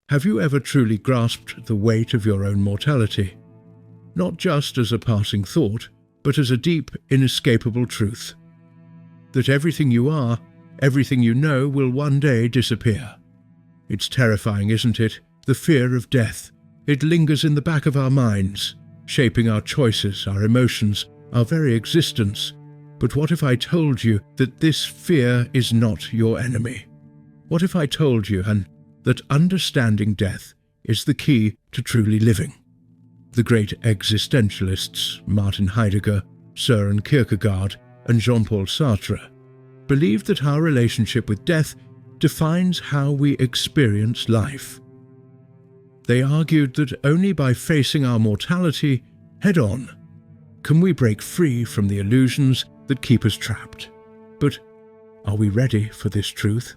Have you ever truly grasped the weight of your own mortality? Not just as a passing thought, but as a deep, inescapable truth. That everything you are, everything you know will one day disappear. It's terrifying, isn't it? The fear of death. It lingers in the back of our minds, shaping our choices, our emotions, our very existence. But what if I told you that this fear is not your enemy? What if I told you that understanding death is the key to truly living? The great existentialists, Martin Heidegger, Søren Kierkegaard, and Jean-Paul Sartre, believed that our relationship with death defines how we experience life. They argued that only by facing our mortality head-on can we break free from the illusions that keep us trapped. But are we ready for this truth?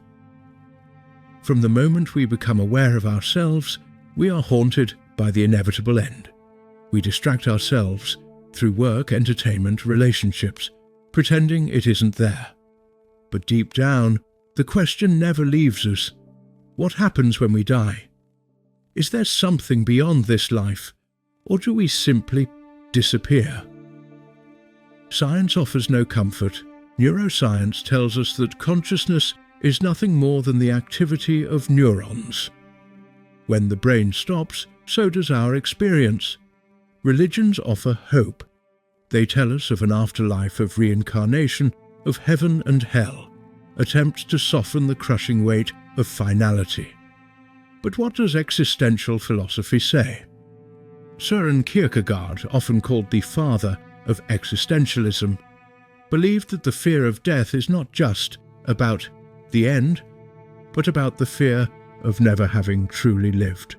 From the moment we become aware of ourselves, we are haunted by the inevitable end. We distract ourselves through work, entertainment, relationships, pretending it isn't there. But deep down, the question never leaves us. What happens when we die? Is there something beyond this life, or do we simply disappear? Science offers no comfort. Neuroscience tells us that consciousness is nothing more than the activity of neurons. When the brain stops, so does our experience. Religions offer hope. They tell us of an afterlife of reincarnation, of heaven and hell, attempts to soften the crushing weight of finality. But what does existential philosophy say? Søren Kierkegaard, often called the father of existentialism, believed that the fear of death is not just about the end, but about the fear of never having truly lived.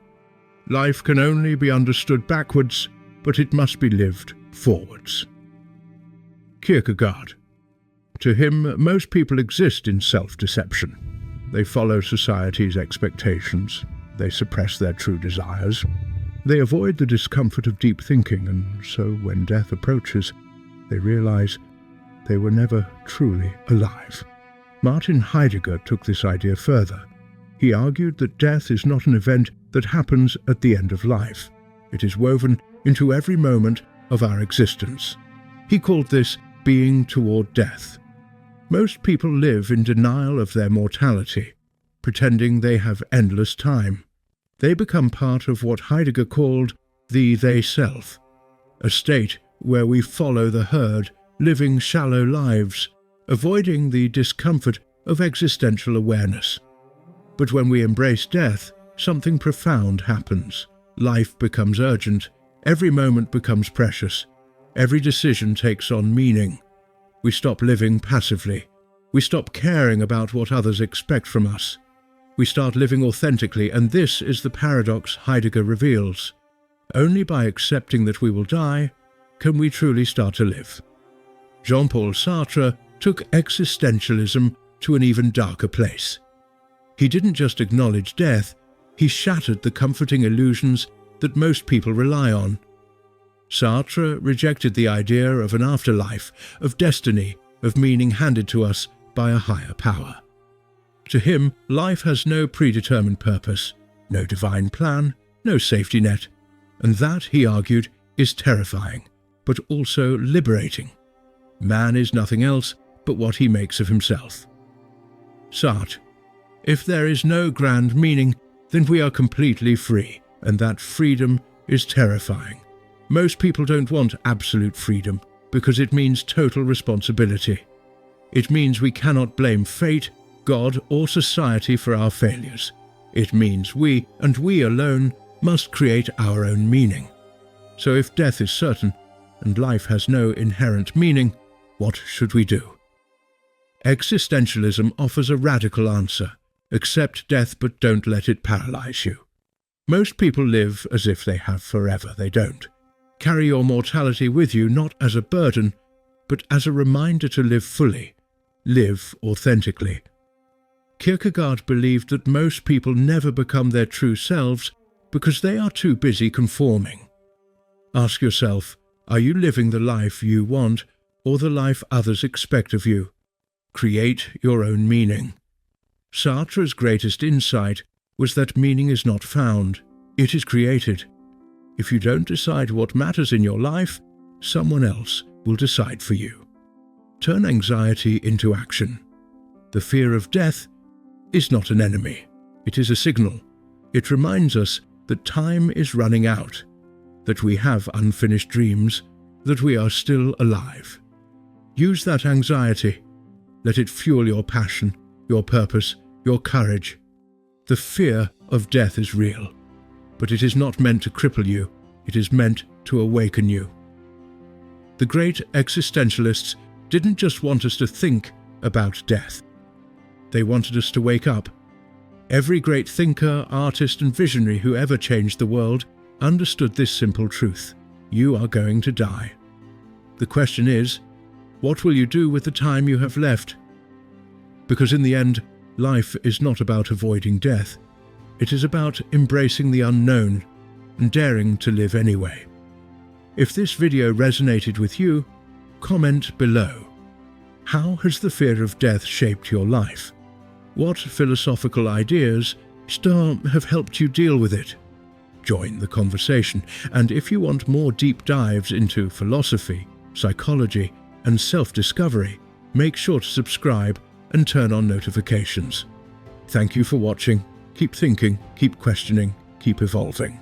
Life can only be understood backwards, but it must be lived forwards. Kierkegaard. To him, most people exist in self-deception. They follow society's expectations. They suppress their true desires. They avoid the discomfort of deep thinking, and so when death approaches, they realize they were never truly alive. Martin Heidegger took this idea further. He argued that death is not an event that happens at the end of life. It is woven into every moment of our existence. He called this being toward death. Most people live in denial of their mortality, pretending they have endless time. They become part of what Heidegger called the they-self, a state where we follow the herd, living shallow lives, avoiding the discomfort of existential awareness. But when we embrace death, something profound happens. Life becomes urgent, every moment becomes precious, every decision takes on meaning. We stop living passively. We stop caring about what others expect from us. We start living authentically, and this is the paradox Heidegger reveals. Only by accepting that we will die can we truly start to live. Jean-Paul Sartre took existentialism to an even darker place. He didn't just acknowledge death, he shattered the comforting illusions that most people rely on. Sartre rejected the idea of an afterlife, of destiny, of meaning handed to us by a higher power. To him, life has no predetermined purpose, no divine plan, no safety net, and that, he argued, is terrifying, but also liberating. Man is nothing else but what he makes of himself. Sartre. If there is no grand meaning, then we are completely free, and that freedom is terrifying. Most people don't want absolute freedom because it means total responsibility. It means we cannot blame fate, God, or society for our failures. It means we, and we alone, must create our own meaning. So if death is certain, and life has no inherent meaning, what should we do? Existentialism offers a radical answer. Accept death, but don't let it paralyze you. Most people live as if they have forever. They don't. Carry your mortality with you not as a burden, but as a reminder to live fully, live authentically. Kierkegaard believed that most people never become their true selves because they are too busy conforming. Ask yourself, are you living the life you want or the life others expect of you? Create your own meaning. Sartre's greatest insight was that meaning is not found, it is created. If you don't decide what matters in your life, someone else will decide for you. Turn anxiety into action. The fear of death is not an enemy. It is a signal. It reminds us that time is running out, that we have unfinished dreams, that we are still alive. Use that anxiety. Let it fuel your passion, your purpose, your courage. The fear of death is real, but it is not meant to cripple you. It is meant to awaken you. The great existentialists didn't just want us to think about death. They wanted us to wake up. Every great thinker, artist, and visionary who ever changed the world understood this simple truth: you are going to die. The question is, what will you do with the time you have left? Because in the end, life is not about avoiding death. It is about embracing the unknown and daring to live anyway. If this video resonated with you, comment below. How has the fear of death shaped your life? What philosophical ideas have helped you deal with it? Join the conversation, and if you want more deep dives into philosophy, psychology, and self-discovery, make sure to subscribe and turn on notifications. Thank you for watching. Keep thinking, keep questioning, keep evolving.